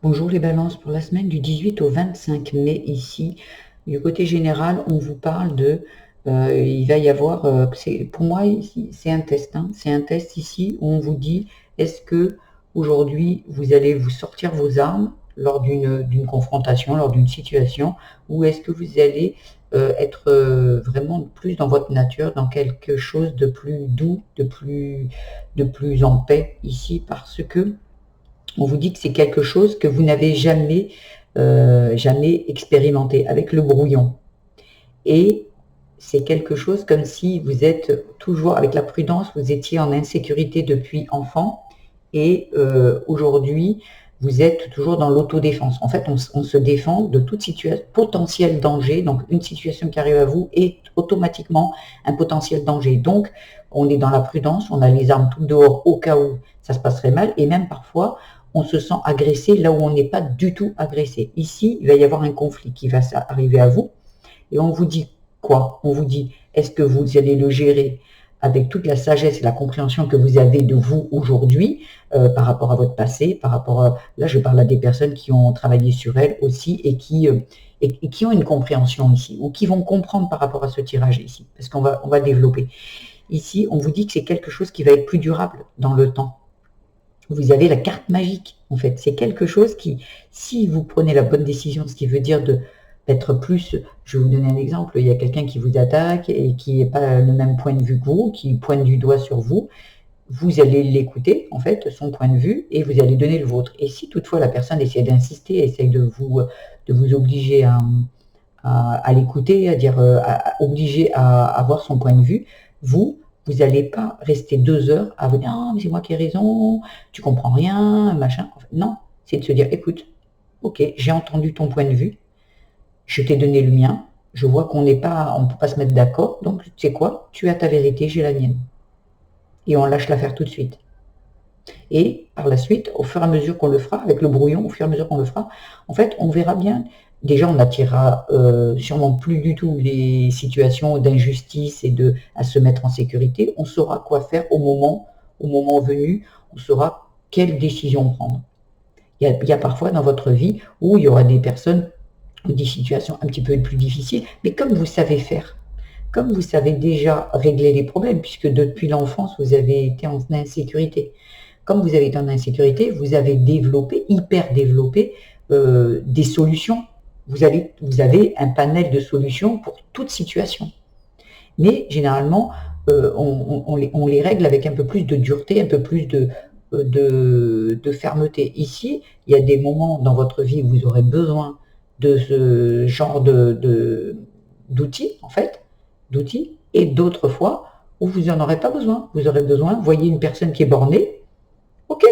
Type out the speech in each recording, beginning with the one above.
Bonjour les balances, pour la semaine du 18 au 25 mai ici, du côté général, on vous parle il va y avoir, pour moi ici, c'est un test, hein, c'est un test ici où on vous dit, est-ce que aujourd'hui vous allez vous sortir vos armes lors d'une confrontation, lors d'une situation, ou est-ce que vous allez être vraiment plus dans votre nature, dans quelque chose de plus doux, de plus en paix ici, parce que on vous dit que c'est quelque chose que vous n'avez jamais expérimenté avec le brouillon. Et c'est quelque chose comme si vous êtes toujours avec la prudence, vous étiez en insécurité depuis enfant et aujourd'hui vous êtes toujours dans l'autodéfense. En fait, on se défend de toute situation, potentiel danger. Donc une situation qui arrive à vous est automatiquement un potentiel danger. Donc on est dans la prudence, on a les armes toutes dehors au cas où ça se passerait mal, et même parfois on se sent agressé là où on n'est pas du tout agressé. Ici, il va y avoir un conflit qui va arriver à vous, et on vous dit quoi? On vous dit, est-ce que vous allez le gérer avec toute la sagesse et la compréhension que vous avez de vous aujourd'hui, par rapport à votre passé, par rapport à... Là, je parle à des personnes qui ont travaillé sur elles aussi et qui ont une compréhension ici, ou qui vont comprendre par rapport à ce tirage ici, parce qu'on va développer. Ici, on vous dit que c'est quelque chose qui va être plus durable dans le temps. Vous avez la carte magique, en fait. C'est quelque chose qui, si vous prenez la bonne décision, ce qui veut dire d'être plus... Je vais vous donner un exemple. Il y a quelqu'un qui vous attaque et qui n'est pas le même point de vue que vous, qui pointe du doigt sur vous. Vous allez l'écouter, en fait, son point de vue, et vous allez donner le vôtre. Et si toutefois la personne essaie d'insister, essaie de vous obliger à l'écouter, à dire, obliger à avoir son point de vue, vous n'allez pas rester 2 heures à vous dire ah, mais c'est moi qui ai raison, tu comprends rien, machin. Non, c'est de se dire écoute, ok, j'ai entendu ton point de vue, je t'ai donné le mien, je vois on ne peut pas se mettre d'accord, donc tu sais quoi, tu as ta vérité, j'ai la mienne. Et on lâche l'affaire tout de suite. Et par la suite, au fur et à mesure qu'on le fera, avec le brouillon, au fur et à mesure qu'on le fera, en fait, on verra bien. Déjà, on n'attirera sûrement plus du tout les situations d'injustice et à se mettre en sécurité. On saura quoi faire au moment venu. On saura quelle décision prendre. Il y a parfois dans votre vie où il y aura des personnes ou des situations un petit peu plus difficiles, mais comme vous savez faire, comme vous savez déjà régler les problèmes, puisque depuis l'enfance, vous avez été en insécurité. Comme vous avez été en insécurité, vous avez développé, hyper développé, des solutions. Vous avez un panel de solutions pour toute situation. Mais généralement, on les règle avec un peu plus de dureté, un peu plus de fermeté. Ici, il y a des moments dans votre vie où vous aurez besoin de ce genre d'outils, en fait, d'outils, et d'autres fois où vous n'en aurez pas besoin. Vous aurez besoin, voyez une personne qui est bornée, ok,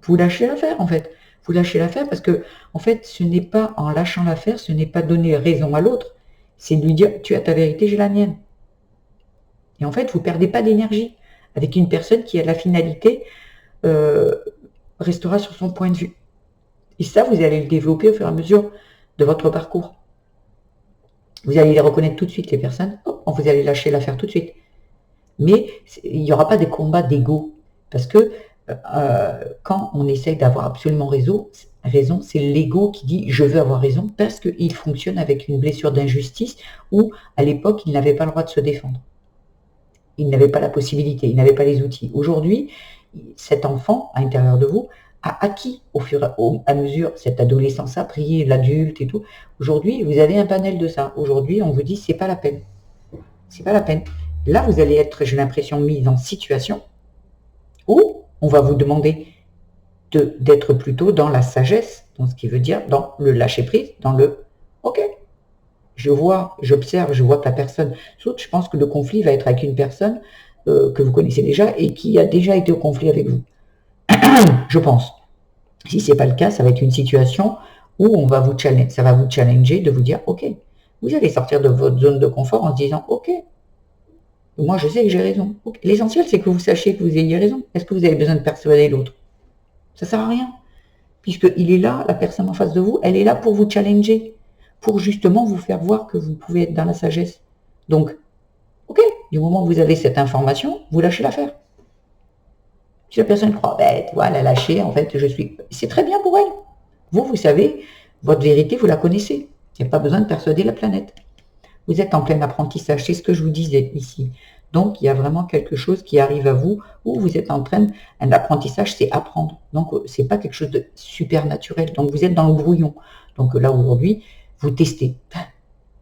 vous lâchez l'affaire, en fait. Vous lâchez l'affaire parce que, en fait, ce n'est pas en lâchant l'affaire, ce n'est pas donner raison à l'autre, c'est de lui dire tu as ta vérité, j'ai la mienne. Et en fait, vous ne perdez pas d'énergie avec une personne qui, à la finalité, restera sur son point de vue. Et ça, vous allez le développer au fur et à mesure de votre parcours. Vous allez les reconnaître tout de suite, les personnes. Hop, vous allez lâcher l'affaire tout de suite. Mais il n'y aura pas de combat d'ego. Parce que quand on essaye d'avoir absolument raison, c'est l'ego qui dit je veux avoir raison parce qu'il fonctionne avec une blessure d'injustice où, à l'époque, il n'avait pas le droit de se défendre. Il n'avait pas la possibilité, il n'avait pas les outils. Aujourd'hui, cet enfant à l'intérieur de vous a acquis au fur et à mesure cette adolescence à prier, l'adulte et tout. Aujourd'hui, vous avez un panel de ça. Aujourd'hui, on vous dit c'est pas la peine. C'est pas la peine. Là, vous allez être, j'ai l'impression, mis en situation où on va vous demander d'être plutôt dans la sagesse, dans ce qui veut dire dans le lâcher prise, dans le ok. Je vois, j'observe, je vois que la personne saute. Je pense que le conflit va être avec une personne que vous connaissez déjà et qui a déjà été au conflit avec vous. Je pense. Si ce n'est pas le cas, ça va être une situation où on va vous challenger, ça va vous challenger de vous dire ok, vous allez sortir de votre zone de confort en se disant ok, moi je sais que j'ai raison. Okay. L'essentiel c'est que vous sachiez que vous ayez raison. Est-ce que vous avez besoin de persuader l'autre? Ça sert à rien. Puisqu'il est là, la personne en face de vous, elle est là pour vous challenger, pour justement vous faire voir que vous pouvez être dans la sagesse. Donc, ok, du moment que vous avez cette information, vous lâchez l'affaire. Si la personne croit, tu vois, elle a lâché, en fait, c'est très bien pour elle. Vous savez, votre vérité, vous la connaissez. Il n'y a pas besoin de persuader la planète. Vous êtes en plein apprentissage, c'est ce que je vous disais ici. Donc, il y a vraiment quelque chose qui arrive à vous où vous êtes en train, un apprentissage, c'est apprendre. Donc, c'est pas quelque chose de super naturel. Donc, vous êtes dans le brouillon. Donc, là, aujourd'hui, vous testez.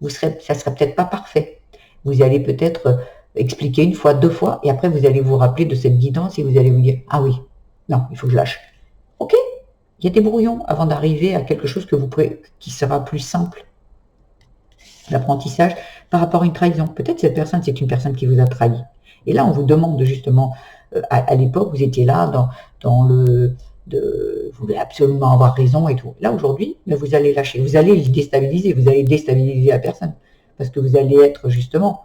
Ça sera peut-être pas parfait. Vous allez peut-être expliquer une fois, deux fois, et après, vous allez vous rappeler de cette guidance et vous allez vous dire, ah oui, non, il faut que je lâche. Ok, il y a des brouillons avant d'arriver à quelque chose qui sera plus simple. L'apprentissage par rapport à une trahison. Peut-être cette personne, c'est une personne qui vous a trahi. Et là, on vous demande justement, à l'époque, vous étiez là dans vous voulez absolument avoir raison et tout. Là, aujourd'hui, mais vous allez lâcher, vous allez le déstabiliser, vous allez déstabiliser la personne. Parce que vous allez être justement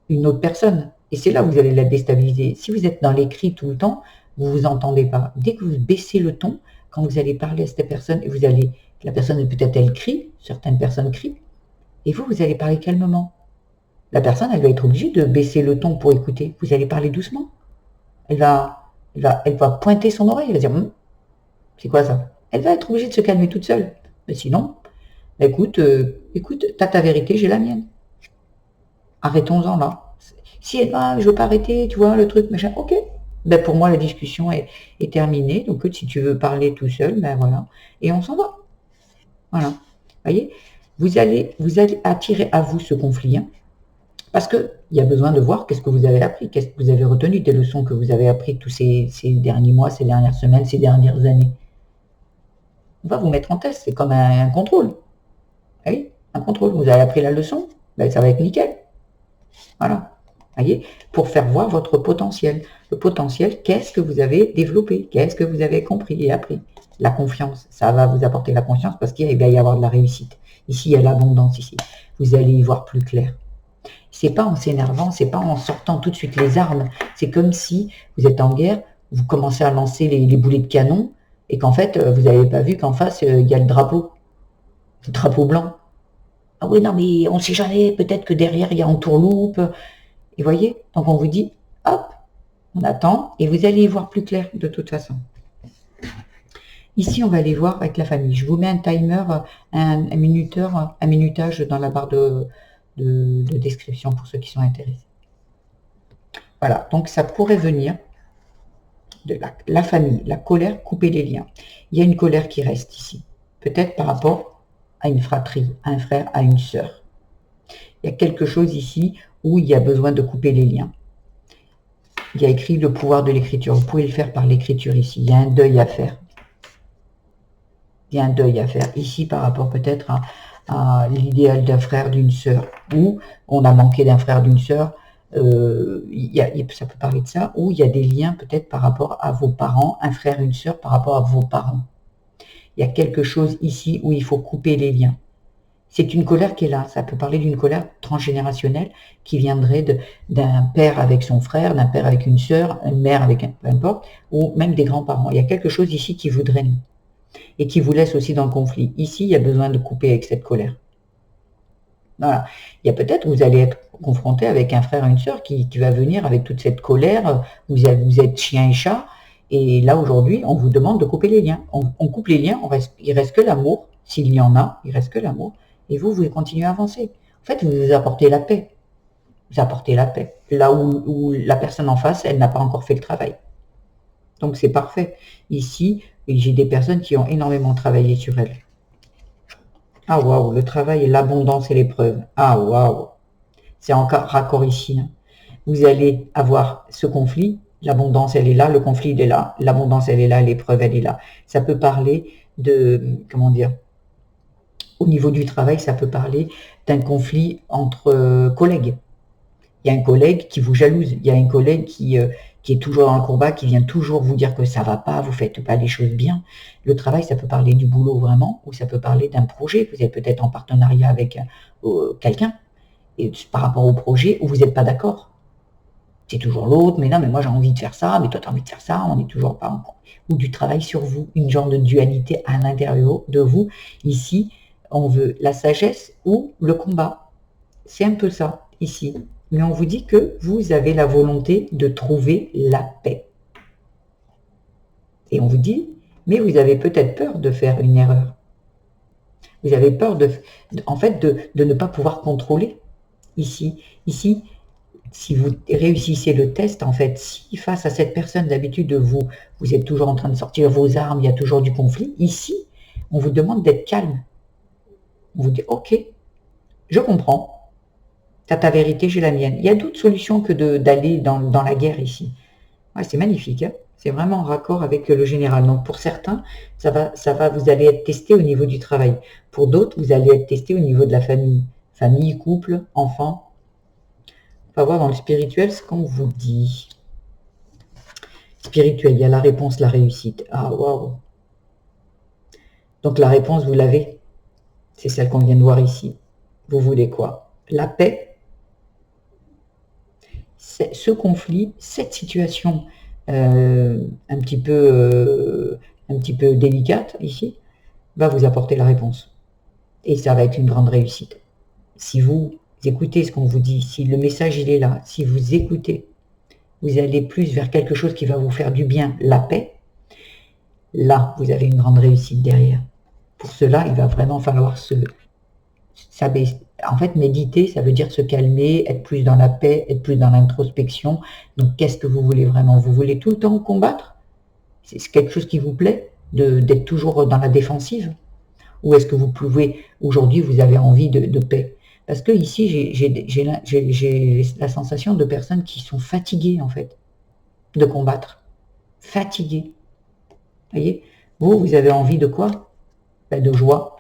une autre personne. Et c'est là où vous allez la déstabiliser. Si vous êtes dans l'écrit tout le temps, vous ne vous entendez pas. Dès que vous baissez le ton, quand vous allez parler à cette personne, la personne peut-être elle crie, certaines personnes crient, et vous allez parler calmement. La personne, elle va être obligée de baisser le ton pour écouter. Vous allez parler doucement. Elle va pointer son oreille, elle va dire c'est quoi ça? Elle va être obligée de se calmer toute seule. Mais sinon, écoute, t'as ta vérité, j'ai la mienne. Arrêtons-en là. Si elle va, je veux pas arrêter, tu vois, le truc, machin, ok. Ben pour moi, la discussion est terminée. Donc, si tu veux parler tout seul, ben voilà. Et on s'en va. Voilà. Vous voyez, vous allez attirer à vous ce conflit. Hein, parce qu'il y a besoin de voir qu'est-ce que vous avez appris, qu'est-ce que vous avez retenu des leçons que vous avez appris tous ces derniers mois, ces dernières semaines, ces dernières années. On va vous mettre en test, c'est comme un contrôle. Oui, un contrôle. Vous avez appris la leçon, ben ça va être nickel. Voilà. Voyez, pour faire voir votre potentiel. Le potentiel, qu'est-ce que vous avez développé, qu'est-ce que vous avez compris et appris. La confiance, ça va vous apporter la confiance parce qu'il va y avoir de la réussite. Ici, il y a l'abondance ici. Vous allez y voir plus clair. C'est pas en s'énervant, c'est pas en sortant tout de suite les armes. C'est comme si vous êtes en guerre, vous commencez à lancer les boulets de canon et qu'en fait, vous n'avez pas vu qu'en face, il y a le drapeau blanc. Ah oui, non, mais on ne sait jamais, peut-être que derrière, il y a en tourloupe. Et voyez, donc on vous dit, hop, on attend, et vous allez y voir plus clair de toute façon. Ici, on va aller voir avec la famille. Je vous mets un timer, un minutage dans la barre de description pour ceux qui sont intéressés. Voilà, donc ça pourrait venir de la famille, la colère, couper les liens. Il y a une colère qui reste ici, peut-être par rapport à une fratrie, à un frère, à une sœur. Il y a quelque chose ici où il y a besoin de couper les liens. Il y a écrit le pouvoir de l'écriture. Vous pouvez le faire par l'écriture ici. Il y a un deuil à faire. Il y a un deuil à faire ici par rapport peut-être à l'idéal d'un frère, d'une sœur, ou on a manqué d'un frère, d'une sœur. Ça peut parler de ça, ou il y a des liens peut-être par rapport à vos parents, un frère, une sœur par rapport à vos parents. Il y a quelque chose ici où il faut couper les liens. C'est une colère qui est là. Ça peut parler d'une colère transgénérationnelle qui viendrait d'un père avec son frère, d'un père avec une sœur, une mère avec peu importe, ou même des grands-parents. Il y a quelque chose ici qui vous draine et qui vous laisse aussi dans le conflit. Ici, il y a besoin de couper avec cette colère. Voilà. Il y a peut-être, vous allez être confronté avec un frère et une sœur qui va venir avec toute cette colère. Vous êtes chien et chat. Et là, aujourd'hui, on vous demande de couper les liens. On coupe les liens, il reste que l'amour. S'il y en a, il reste que l'amour. Et vous continuez à avancer. En fait, vous apportez la paix. Vous apportez la paix. Là où la personne en face, elle n'a pas encore fait le travail. Donc, c'est parfait. Ici, j'ai des personnes qui ont énormément travaillé sur elles. Ah, waouh, le travail, l'abondance et l'épreuve. Ah, waouh. C'est encore raccord ici. Hein. Vous allez avoir ce conflit. L'abondance, elle est là. Le conflit, il est là. L'abondance, elle est là. L'épreuve, elle est là. Ça peut parler de, comment dire, au niveau du travail, ça peut parler d'un conflit entre collègues. Il y a un collègue qui vous jalouse, il y a un collègue qui est toujours dans le combat, qui vient toujours vous dire que ça va pas, vous faites pas les choses bien. Le travail, ça peut parler du boulot vraiment, ou ça peut parler d'un projet. Vous êtes peut-être en partenariat avec quelqu'un, et par rapport au projet où vous n'êtes pas d'accord. C'est toujours l'autre, mais non, mais moi j'ai envie de faire ça, mais toi tu as envie de faire ça, on n'est toujours pas en... Ou du travail sur vous, une genre de dualité à l'intérieur de vous. Ici, on veut la sagesse ou le combat. C'est un peu ça, ici. Mais on vous dit que vous avez la volonté de trouver la paix. Et on vous dit, Mais vous avez peut-être peur de faire une erreur. Vous avez peur en fait, de ne pas pouvoir contrôler ici. Ici, si vous réussissez le test, en fait, si face à cette personne, d'habitude, vous êtes toujours en train de sortir vos armes, il y a toujours du conflit, ici, on vous demande d'être calme. On vous dit, ok, je comprends, t'as ta vérité, j'ai la mienne. Il y a d'autres solutions que d'aller dans la guerre ici. Ouais, c'est magnifique, hein, c'est vraiment en raccord avec le général. Donc pour certains, vous allez être testé au niveau du travail. Pour d'autres, vous allez être testé au niveau de la famille. Famille, couple, enfants. On va voir dans le spirituel ce qu'on vous dit. Spirituel, il y a la réponse, la réussite. Ah, waouh. Donc la réponse, vous l'avez. C'est celle qu'on vient de voir ici. Vous voulez quoi? La paix. Ce conflit, cette situation un petit peu délicate ici, va vous apporter la réponse. Et ça va être une grande réussite. Si vous écoutez ce qu'on vous dit, si le message il est là, si vous écoutez, vous allez plus vers quelque chose qui va vous faire du bien, la paix, là, vous avez une grande réussite derrière. Pour cela, il va vraiment falloir en fait, méditer, ça veut dire se calmer, être plus dans la paix, être plus dans l'introspection. Donc, qu'est-ce que vous voulez vraiment? Vous voulez tout le temps combattre? C'est quelque chose qui vous plaît, d'être toujours dans la défensive? Ou est-ce que vous pouvez, aujourd'hui, vous avez envie de paix? Parce que ici, j'ai la sensation de personnes qui sont fatiguées, en fait, de combattre. Fatiguées. Vous voyez? Vous avez envie de quoi? De joie,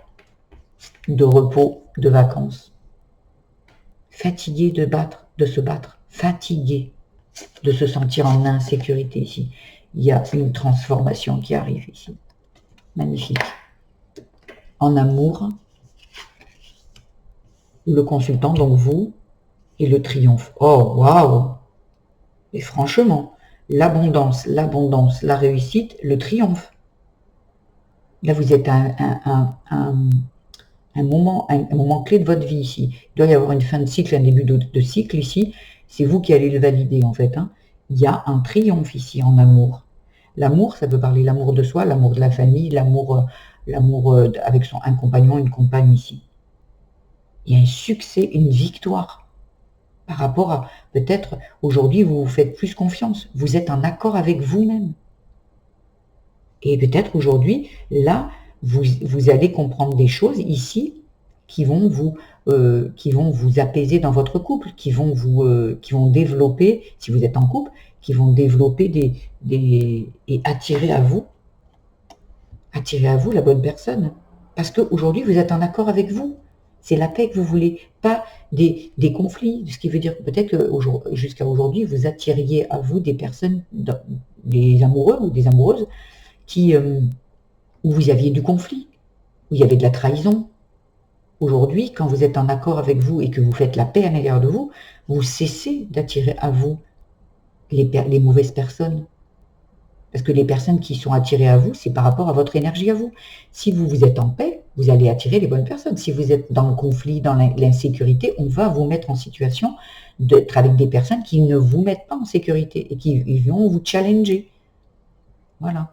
de repos, de vacances. Fatigué de se battre, fatigué de se sentir en insécurité ici. Il y a une transformation qui arrive ici. Magnifique. En amour, le consultant, donc vous, et le triomphe. Oh, waouh! Et franchement, l'abondance, la réussite, le triomphe. Là, vous êtes à un moment clé de votre vie ici. Il doit y avoir une fin de cycle, un début de cycle ici. C'est vous qui allez le valider en fait. Hein. Il y a un triomphe ici en amour. L'amour, ça peut parler l'amour de soi, l'amour de la famille, l'amour avec un compagnon, une compagne ici. Il y a un succès, une victoire. Par rapport à, peut-être, aujourd'hui, vous vous faites plus confiance. Vous êtes en accord avec vous-même. Et peut-être aujourd'hui, là, vous allez comprendre des choses ici qui vont vous apaiser dans votre couple, qui vont développer, si vous êtes en couple, qui vont développer et attirer à vous la bonne personne. Parce qu'aujourd'hui, vous êtes en accord avec vous. C'est la paix que vous voulez, pas des conflits. Ce qui veut dire peut-être que jusqu'à aujourd'hui, vous attiriez à vous des personnes, des amoureux ou des amoureuses, où vous aviez du conflit, où il y avait de la trahison. Aujourd'hui, quand vous êtes en accord avec vous et que vous faites la paix à l'égard de vous, vous cessez d'attirer à vous les mauvaises personnes. Parce que les personnes qui sont attirées à vous, c'est par rapport à votre énergie à vous. Si vous êtes en paix, vous allez attirer les bonnes personnes. Si vous êtes dans le conflit, dans l'insécurité, on va vous mettre en situation d'être avec des personnes qui ne vous mettent pas en sécurité et qui vont vous challenger. Voilà.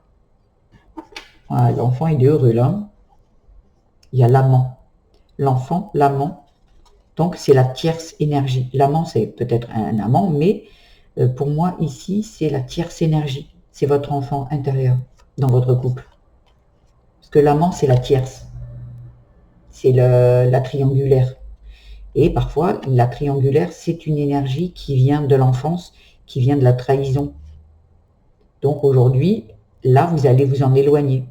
Voilà, l'enfant, il est heureux là. Il y a l'amant. L'enfant, l'amant, donc c'est la tierce énergie. L'amant, c'est peut-être un amant, mais pour moi, ici, c'est la tierce énergie. C'est votre enfant intérieur dans votre couple. Parce que l'amant, c'est la tierce. C'est la triangulaire. Et parfois, la triangulaire, c'est une énergie qui vient de l'enfance, qui vient de la trahison. Donc aujourd'hui, là, vous allez vous en éloigner.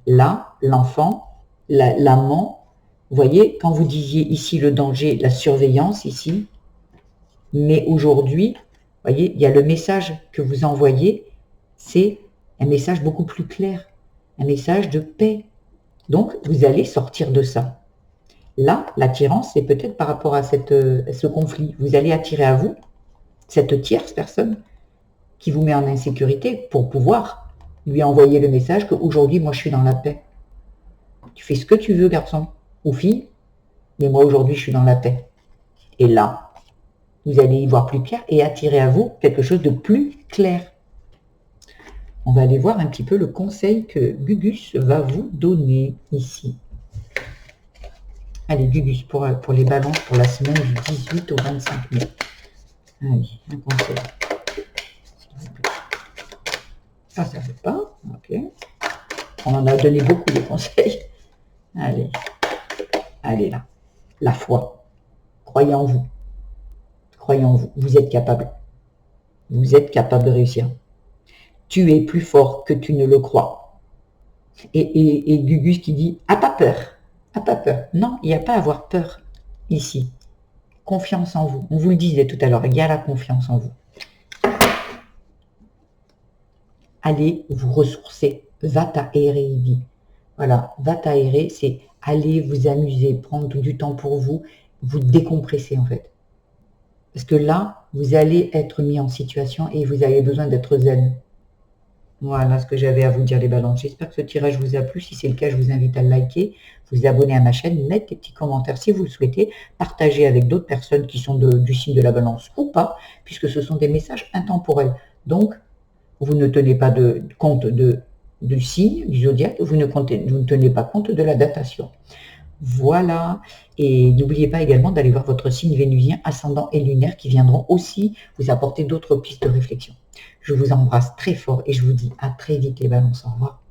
Là, l'enfant, l'amant, vous voyez, quand vous disiez ici le danger, la surveillance ici, mais aujourd'hui, vous voyez, il y a le message que vous envoyez, c'est un message beaucoup plus clair, un message de paix. Donc, vous allez sortir de ça. Là, l'attirance, c'est peut-être par rapport à ce conflit. Vous allez attirer à vous cette tierce personne qui vous met en insécurité pour pouvoir lui envoyer le message qu'aujourd'hui, moi, je suis dans la paix. Tu fais ce que tu veux, garçon ou fille, mais moi, aujourd'hui, je suis dans la paix. Et là, vous allez y voir plus clair et attirer à vous quelque chose de plus clair. On va aller voir un petit peu le conseil que Gugus va vous donner ici. Allez, Gugus, pour les balances pour la semaine du 18 au 25 mai. Allez, un conseil. Ça ne veut pas. Ok. On en a donné beaucoup de conseils. Allez. Allez là. La foi. Croyez en vous. Croyez en vous. Vous êtes capable. Vous êtes capable de réussir. Tu es plus fort que tu ne le crois. Et Gugus qui dit « Ah, pas peur. Ah, pas peur. » Non, il n'y a pas à avoir peur ici. Confiance en vous. On vous le disait tout à l'heure, il y a la confiance en vous. Allez vous ressourcer. Va t'aérer, il dit. Voilà, va t'aérer, c'est aller vous amuser, prendre du temps pour vous, vous décompresser en fait. Parce que là, vous allez être mis en situation et vous avez besoin d'être zen. Voilà ce que j'avais à vous dire les balances. J'espère que ce tirage vous a plu. Si c'est le cas, je vous invite à le liker, vous abonner à ma chaîne, mettre des petits commentaires si vous le souhaitez, partager avec d'autres personnes qui sont du signe de la balance ou pas, puisque ce sont des messages intemporels. Donc, vous ne tenez pas compte du signe, du zodiaque, vous ne tenez pas compte de la datation. Voilà, et n'oubliez pas également d'aller voir votre signe vénusien, ascendant et lunaire qui viendront aussi vous apporter d'autres pistes de réflexion. Je vous embrasse très fort et je vous dis à très vite les balances. Au revoir.